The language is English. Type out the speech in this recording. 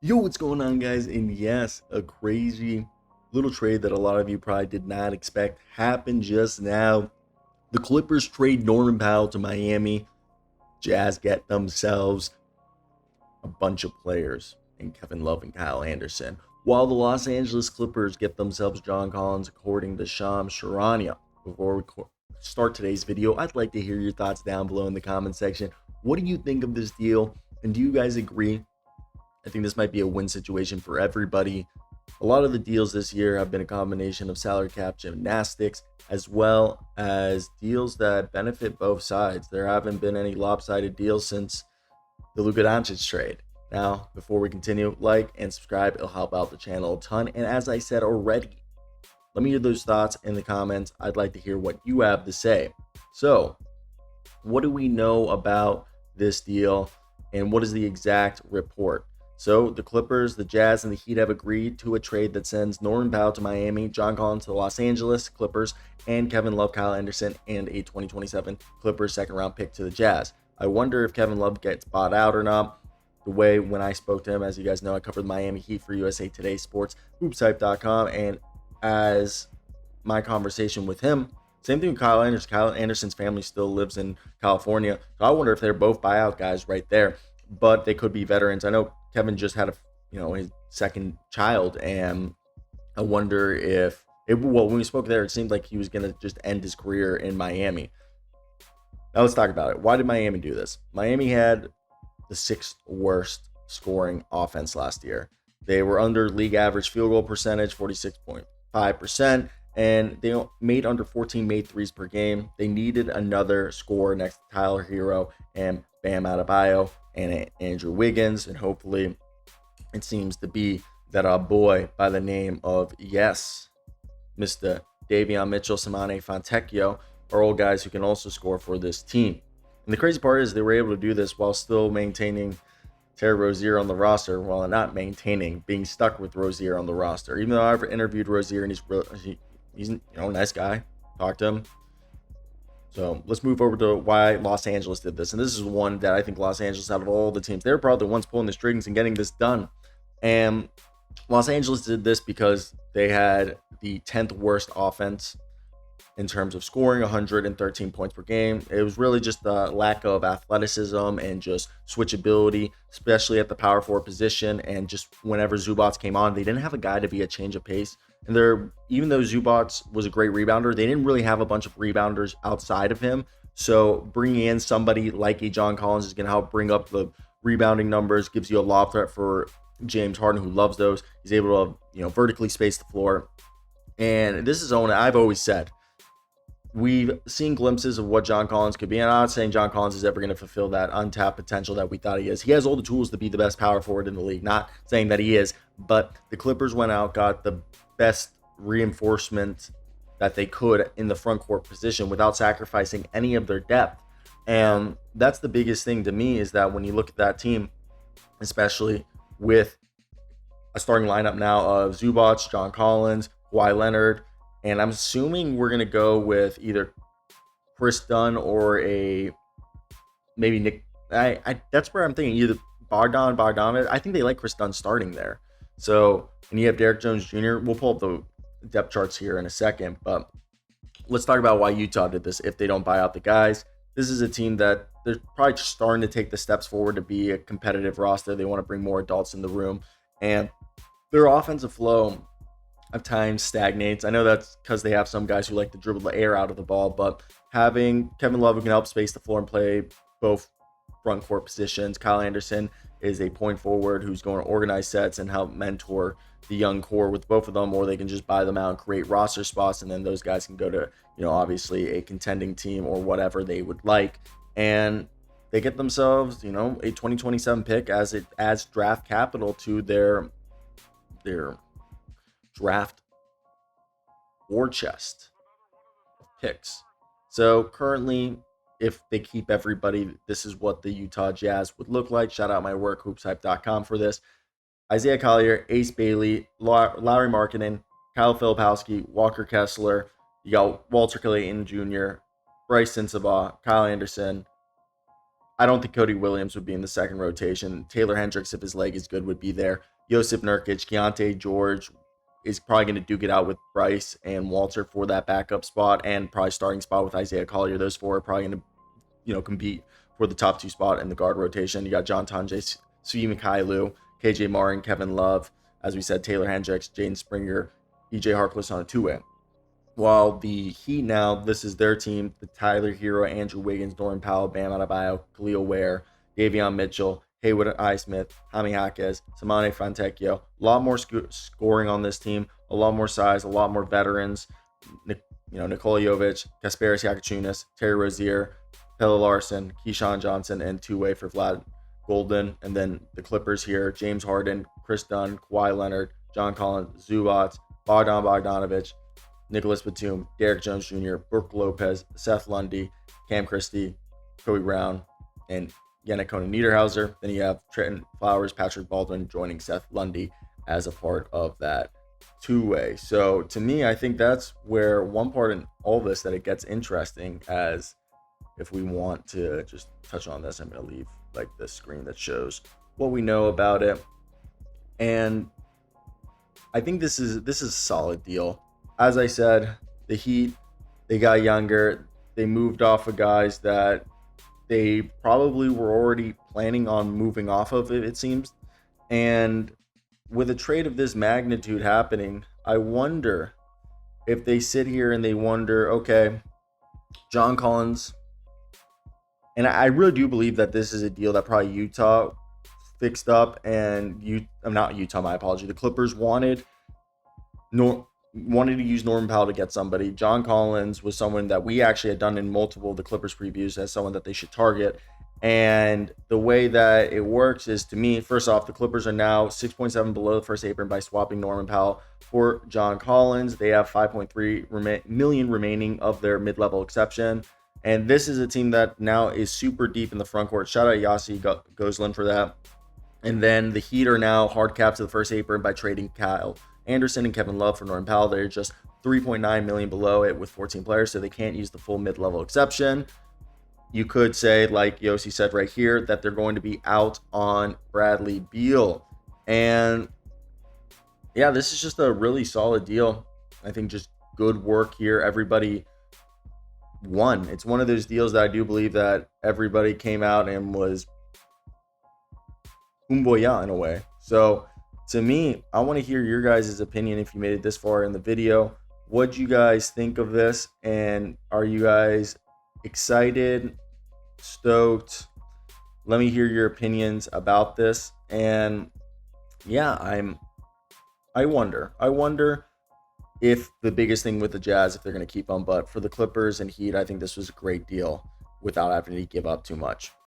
Yo, what's going on, guys? And yes, a crazy little trade that a lot of you probably did not expect happened just now. The Clippers trade Norman Powell to Miami. Jazz get themselves a bunch of players in Kevin Love and Kyle Anderson, while the Los Angeles Clippers get themselves John Collins, according to Shams Charania. Before we start today's video, I'd like to hear your thoughts down below in the comment section. What do you think of this deal? And do you guys agree? I think this might be a win situation for everybody. A lot of the deals this year have been a combination of salary cap gymnastics as well as deals that benefit both sides. There haven't been any lopsided deals since the Luka Doncic trade. Now, before we continue, like and subscribe. It'll help out the channel a ton. And as I said already, let me hear those thoughts in the comments. I'd like to hear what you have to say. So, what do we know about this deal and what is the exact report? So the Clippers, the Jazz, and the Heat have agreed to a trade that sends Norman Powell to Miami, John Collins to the Los Angeles Clippers, and Kevin Love, Kyle Anderson, and a 2027 Clippers second-round pick to the Jazz. I wonder if Kevin Love gets bought out or not. The way when I spoke to him, as you guys know, I covered the Miami Heat for USA Today Sports, hoopshype.com, and as my conversation with him, same thing with Kyle Anderson. Kyle Anderson's family still lives in California, so I wonder if they're both buyout guys right there, but they could be veterans. I know Kevin just had his second child, and I wonder if well, when we spoke there, it seemed like he was going to just end his career in Miami. Now let's talk about it. Why did Miami do this? Miami had the sixth worst scoring offense last year. They were under league average field goal percentage, 46.5%, and they made under 14 made threes per game. They needed another scorer next to Tyler Hero and Bam Adebayo and Andrew Wiggins, and hopefully it seems to be that our boy by the name of Mr. Davion Mitchell, Simone Fontecchio are all guys who can also score for this team. And the crazy part is they were able to do this while still maintaining Terry Rozier on the roster, while not being stuck with Rozier on the roster. Even though I've interviewed Rozier and he's a nice guy, talked to him. So let's move over to why Los Angeles did this. And this is one that I think Los Angeles, out of all the teams, they're probably the ones pulling the strings and getting this done. And Los Angeles did this because they had the 10th worst offense in terms of scoring, 113 points per game. It was really just the lack of athleticism and just switchability, especially at the power forward position. And just whenever Zubats came on, they didn't have a guy to be a change of pace. And even though Zubats was a great rebounder, they didn't really have a bunch of rebounders outside of him. So bringing in somebody like a John Collins is going to help bring up the rebounding numbers, gives you a lob threat for James Harden, who loves those. He's able to, vertically space the floor. And this is one I've always said. We've seen glimpses of what John Collins could be, and I'm not saying John Collins is ever going to fulfill that untapped potential that we thought he is. He has all the tools to be the best power forward in the league, not saying that he is, but the Clippers went out, got the best reinforcement that they could in the front court position without sacrificing any of their depth. And that's the biggest thing to me, is that when you look at that team, especially with a starting lineup now of Zubats, John Collins, Kawhi Leonard, and I'm assuming we're going to go with either Chris Dunn or maybe Nick. That's where I'm thinking, either Bogdan. I think they like Chris Dunn starting there. So, and you have Derek Jones Jr. We'll pull up the depth charts here in a second, but let's talk about why Utah did this if they don't buy out the guys. This is a team that they're probably just starting to take the steps forward to be a competitive roster. They want to bring more adults in the room, and their offensive flow at times stagnates. I know that's because they have some guys who like to dribble the air out of the ball, but having Kevin Love who can help space the floor and play both front court positions. Kyle Anderson is a point forward who's going to organize sets and help mentor the young core with both of them, or they can just buy them out and create roster spots, and then those guys can go to, obviously a contending team or whatever they would like. And they get themselves, a 2027 pick as it adds draft capital to their draft war chest of picks. So currently, if they keep everybody, this is what the Utah Jazz would look like. Shout out my work, hoopshype.com, for this. Isaiah Collier, Ace Bailey, Larry Markkinen, Kyle Filipowski, Walker Kessler. You got Walter Clayton Jr., Bryce Sensabaugh, Kyle Anderson. I don't think Cody Williams would be in the second rotation. Taylor Hendricks, if his leg is good, would be there. Josip Nurkic, Keontae George is probably going to duke it out with Bryce and Walter for that backup spot, and probably starting spot with Isaiah Collier. Those four are probably going to, compete for the top 2 spot in the guard rotation. You got John Tonje, Svi Mikhailou, KJ Martin, Kevin Love, as we said, Taylor Hendricks, Jaden Springer, EJ Harkless on a 2-way. While the Heat now, this is their team: the Tyler Hero, Andrew Wiggins, Norman Powell, Bam Adebayo, Khalil Ware, Davion Mitchell, Haywood Highsmith, Jaime Jaquez, Samane Fontecchio. A lot more scoring on this team, a lot more size, a lot more veterans. Nikola Jovic, Kasparis Yakachunas, Terry Rozier, Pelle Larson, Keyshawn Johnson, and 2-way for Vlad Golden. And then the Clippers here: James Harden, Chris Dunn, Kawhi Leonard, John Collins, Zubac, Bogdan Bogdanovic, Nicholas Batum, Derek Jones Jr., Brooke Lopez, Seth Lundy, Cam Christie, Kobe Brown, and Yannick Niederhauser. Then you have Trenton Flowers, Patrick Baldwin joining Seth Lundy as a part of that 2-way. So to me, I think that's where one part in all this that it gets interesting, as if we want to just touch on this, I'm going to leave like the screen that shows what we know about it. And I think this is a solid deal. As I said, the Heat, they got younger. They moved off of guys that they probably were already planning on moving off of, it seems. And with a trade of this magnitude happening, I wonder if they sit here and they wonder, okay, John Collins, and I really do believe that this is a deal that probably Utah fixed up, and not Utah, my apology. The Clippers wanted to use Norman Powell to get somebody. John Collins was someone that we actually had done in multiple of the Clippers previews as someone that they should target. And the way that it works is, to me, first off, the Clippers are now 6.7 below the first apron by swapping Norman Powell for John Collins. They have 5.3 million remaining of their mid-level exception. And this is a team that now is super deep in the front court. Shout out Yossi Gozlin for that. And then the Heat are now hard capped to the first apron by trading Kyle Anderson and Kevin Love for Norman Powell. They're just 3.9 million below it with 14 players, so they can't use the full mid-level exception. You could say, like Yossi said right here, that they're going to be out on Bradley Beal. And yeah, this is just a really solid deal. I think just good work here. Everybody won. It's one of those deals that I do believe that everybody came out and was umboya in a way. So to me, I want to hear your guys' opinion if you made it this far in the video. What do you guys think of this? And are you guys excited, stoked? Let me hear your opinions about this. And yeah, I wonder if the biggest thing with the Jazz, if they're going to keep them. But for the Clippers and Heat, I think this was a great deal without having to give up too much.